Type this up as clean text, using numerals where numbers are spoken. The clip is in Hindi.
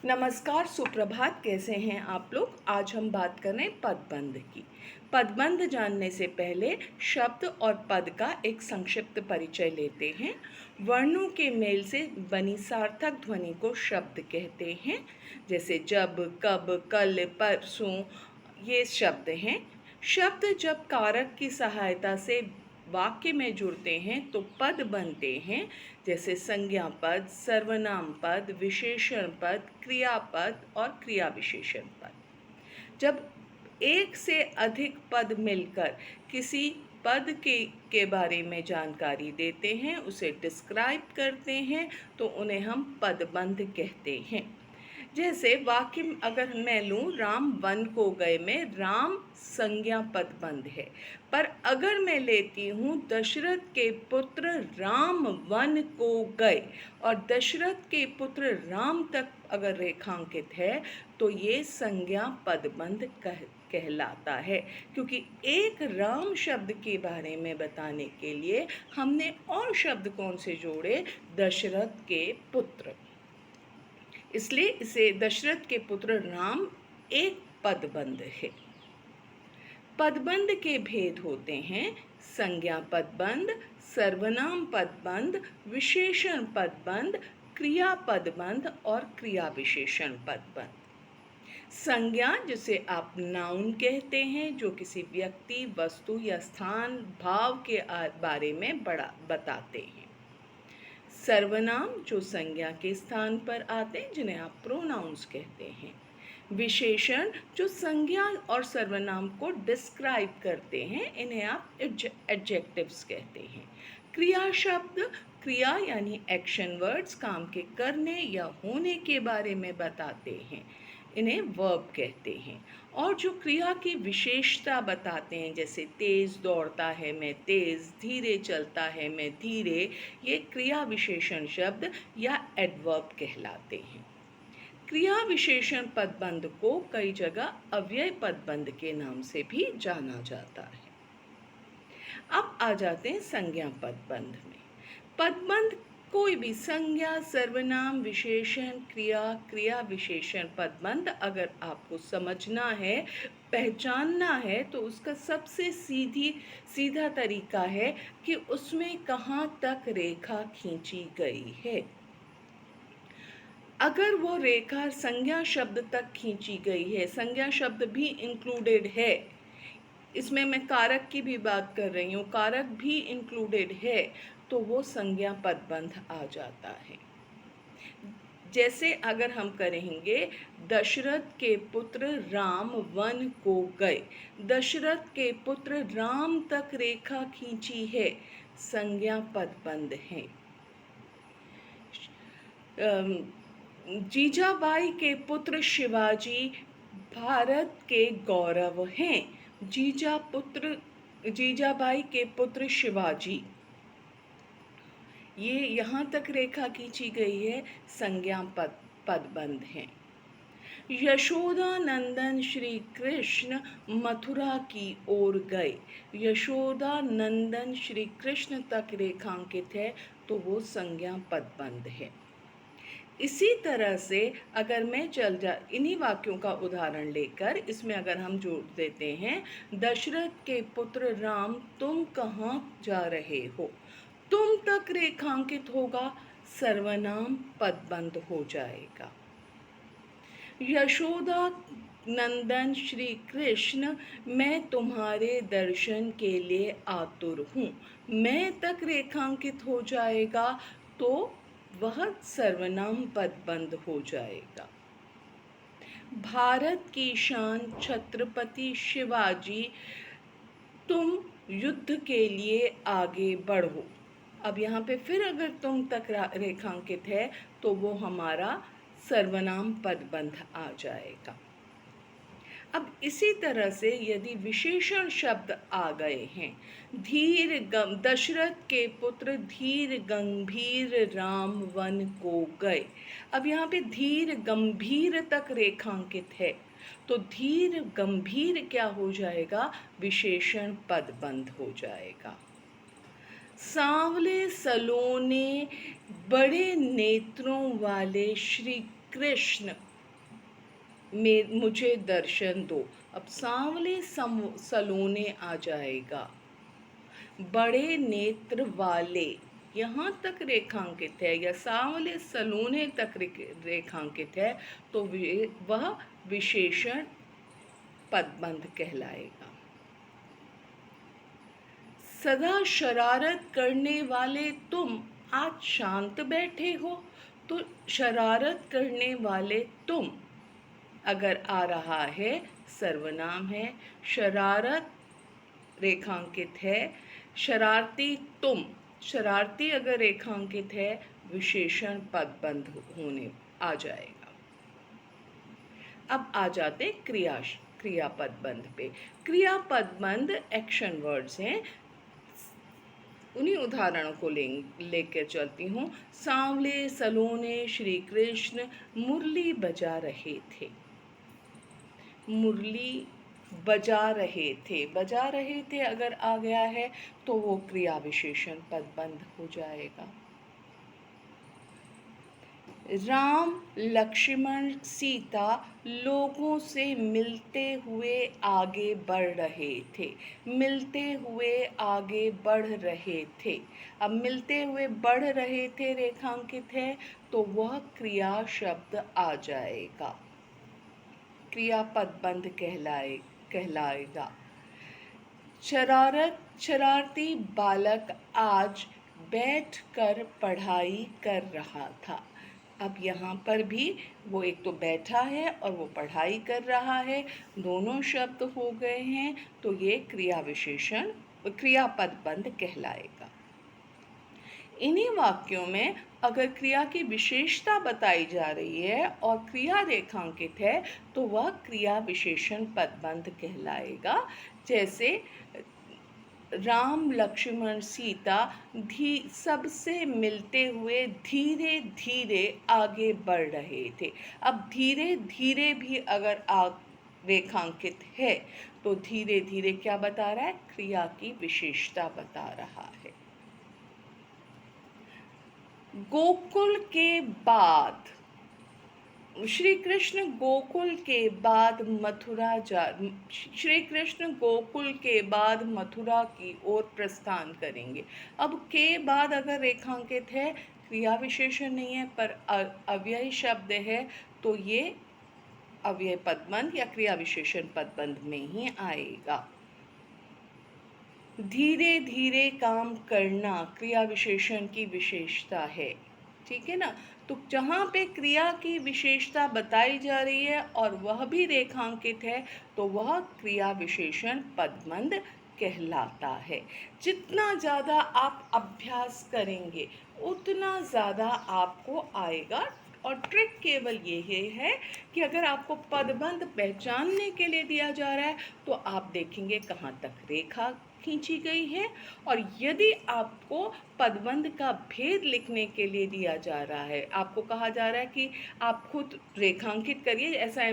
नमस्कार, सुप्रभात। कैसे हैं आप लोग? आज हम बात कर रहे हैं पदबंध की। पदबंध जानने से पहले शब्द और पद का एक संक्षिप्त परिचय लेते हैं। वर्णों के मेल से बनी सार्थक ध्वनि को शब्द कहते हैं। जैसे जब, कब, कल, परसों, ये शब्द हैं। शब्द जब कारक की सहायता से वाक्य में जुड़ते हैं तो पद बनते हैं। जैसे संज्ञा पद, सर्वनाम पद, विशेषण पद, क्रियापद और क्रिया विशेषण पद। जब एक से अधिक पद मिलकर किसी पद के बारे में जानकारी देते हैं, उसे डिस्क्राइब करते हैं, तो उन्हें हम पदबंध कहते हैं। जैसे वाक्य अगर मैं लूँ, राम वन को गए में, राम संज्ञा पदबंध है। पर अगर मैं लेती हूँ दशरथ के पुत्र राम वन को गए और दशरथ के पुत्र राम तक अगर रेखांकित है तो ये संज्ञा पदबंध कहलाता है, क्योंकि एक राम शब्द के बारे में बताने के लिए हमने और शब्द कौन से जोड़े? दशरथ के पुत्र। इसलिए इसे दशरथ के पुत्र राम एक पदबंध है। पदबंध के भेद होते हैं संज्ञा पदबंध, सर्वनाम पदबंध, विशेषण पदबंध, क्रिया पदबंध और क्रिया विशेषण पदबंध। संज्ञा, जिसे आप नाउन कहते हैं, जो किसी व्यक्ति, वस्तु या स्थान, भाव के बारे में बताते हैं। सर्वनाम, जो संज्ञा के स्थान पर आते हैं, जिन्हें आप प्रोनाउंस कहते हैं। विशेषण, जो संज्ञा और सर्वनाम को डिस्क्राइब करते हैं, इन्हें आप एडजेक्टिव्स कहते हैं। क्रिया शब्द, क्रिया यानी एक्शन वर्ड्स, काम के करने या होने के बारे में बताते हैं, इन्हें वर्ब कहते हैं। और जो क्रिया की विशेषता बताते हैं, जैसे तेज़ दौड़ता है मैं तेज़, धीरे चलता है मैं धीरे, ये क्रिया विशेषण शब्द या एडवर्ब कहलाते हैं। क्रिया विशेषण पदबंध को कई जगह अव्यय पदबंध के नाम से भी जाना जाता है। अब आ जाते हैं संज्ञा पदबंध में। पदबंध कोई भी संज्ञा, सर्वनाम, विशेषण, क्रिया, क्रिया विशेषण पदबंध अगर आपको समझना है, पहचानना है, तो उसका सबसे सीधा तरीका है कि उसमें कहाँ तक रेखा खींची गई है। अगर वो रेखा संज्ञा शब्द तक खींची गई है, संज्ञा शब्द भी इंक्लूडेड है, इसमें मैं कारक की भी बात कर रही हूँ, कारक भी इंक्लूडेड है, तो वो संज्ञा पदबंध आ जाता है। जैसे अगर हम करेंगे दशरथ के पुत्र राम वन को गए, दशरथ के पुत्र राम तक रेखा खींची है, संज्ञा पदबंध है। जीजाबाई के पुत्र शिवाजी भारत के गौरव हैं। जीजाबाई के पुत्र शिवाजी, ये यहाँ तक रेखा खींची गई है, संज्ञा पदबंध हैं। यशोदा नंदन श्री कृष्ण मथुरा की ओर गए, यशोदा नंदन श्री कृष्ण तक रेखांकित है, तो वो संज्ञा पदबंध है। इसी तरह से अगर मैं इन्हीं वाक्यों का उदाहरण लेकर इसमें अगर हम जोड़ देते हैं, दशरथ के पुत्र राम तुम कहाँ जा रहे हो, तुम तक रेखांकित होगा, सर्वनाम पदबंध हो जाएगा। यशोदा नंदन श्री कृष्ण मैं तुम्हारे दर्शन के लिए आतुर हूँ, मैं तक रेखांकित हो जाएगा, तो वह सर्वनाम पदबंध हो जाएगा। भारत की शान छत्रपति शिवाजी तुम युद्ध के लिए आगे बढ़ो। अब यहाँ पे फिर अगर तुम तक रेखांकित है तो वो हमारा सर्वनाम पदबंध आ जाएगा। अब इसी तरह से यदि विशेषण शब्द आ गए हैं, दशरथ के पुत्र धीर गंभीर राम वन को गए, अब यहाँ पे धीर गंभीर तक रेखांकित है, तो धीर गंभीर क्या हो जाएगा? विशेषण पदबंध हो जाएगा। सांवले सलोने बड़े नेत्रों वाले श्री कृष्ण मुझे दर्शन दो। अब सांवले सलोने आ जाएगा। बड़े नेत्र वाले यहाँ तक रेखांकित है या सांवले सलोने तक रेखांकित है तो वह विशेषण पदबंध कहलाएगा। सदा शरारत करने वाले तुम आज शांत बैठे हो, तो शरारत करने वाले तुम अगर आ रहा है सर्वनाम है, शरारत रेखांकित है, शरारती तुम, शरारती अगर रेखांकित है विशेषण पदबंध होने आ जाएगा। अब आ जाते क्रिया पदबंध पे। क्रिया पदबंध एक्शन वर्ड्स हैं, उन्हीं उदाहरणों को लेकर चलती हूँ। सांवले सलोने श्री कृष्ण मुरली बजा रहे थे। मुरली बजा रहे थे, बजा रहे थे अगर आ गया है तो वो क्रिया विशेषण पदबंध हो जाएगा। राम लक्ष्मण सीता लोगों से मिलते हुए आगे बढ़ रहे थे। मिलते हुए आगे बढ़ रहे थे। अब मिलते हुए बढ़ रहे थे रेखांकित है तो वह क्रिया शब्द आ जाएगा, क्रिया पदबंध कहलाएगा। शरारती बालक आज बैठकर पढ़ाई कर रहा था। अब यहाँ पर भी वो एक तो बैठा है और वो पढ़ाई कर रहा है, दोनों शब्द हो गए हैं तो ये क्रिया विशेषण क्रिया पदबंध कहलाएगा। इन्हीं वाक्यों में अगर क्रिया की विशेषता बताई जा रही है और क्रिया रेखांकित है तो वह क्रिया विशेषण पदबंध कहलाएगा। जैसे राम लक्ष्मण सीता सबसे मिलते हुए धीरे धीरे आगे बढ़ रहे थे। अब धीरे धीरे भी अगर रेखांकित है तो धीरे धीरे क्या बता रहा है, क्रिया की विशेषता बता रहा है। गोकुल के बाद श्री कृष्ण गोकुल के बाद श्री कृष्ण गोकुल के बाद मथुरा की ओर प्रस्थान करेंगे। अब के बाद अगर रेखांकित है, क्रिया विशेषण नहीं है पर अव्यय शब्द है तो ये अव्यय पदबंध या क्रिया विशेषण पदबंध में ही आएगा। धीरे धीरे काम करना क्रिया विशेषण की विशेषता है, ठीक है ना। तो जहाँ पे क्रिया की विशेषता बताई जा रही है और वह भी रेखांकित है तो वह क्रिया विशेषण पदबंध कहलाता है। जितना ज़्यादा आप अभ्यास करेंगे उतना ज़्यादा आपको आएगा। और ट्रिक केवल ये है कि अगर आपको पदबंध पहचानने के लिए दिया जा रहा है तो आप देखेंगे कहाँ तक रेखा खींची गई है, और यदि आपको पदबंध का भेद लिखने के लिए दिया जा रहा है, आपको कहा जा रहा है कि आप खुद रेखांकित करिए, ऐसा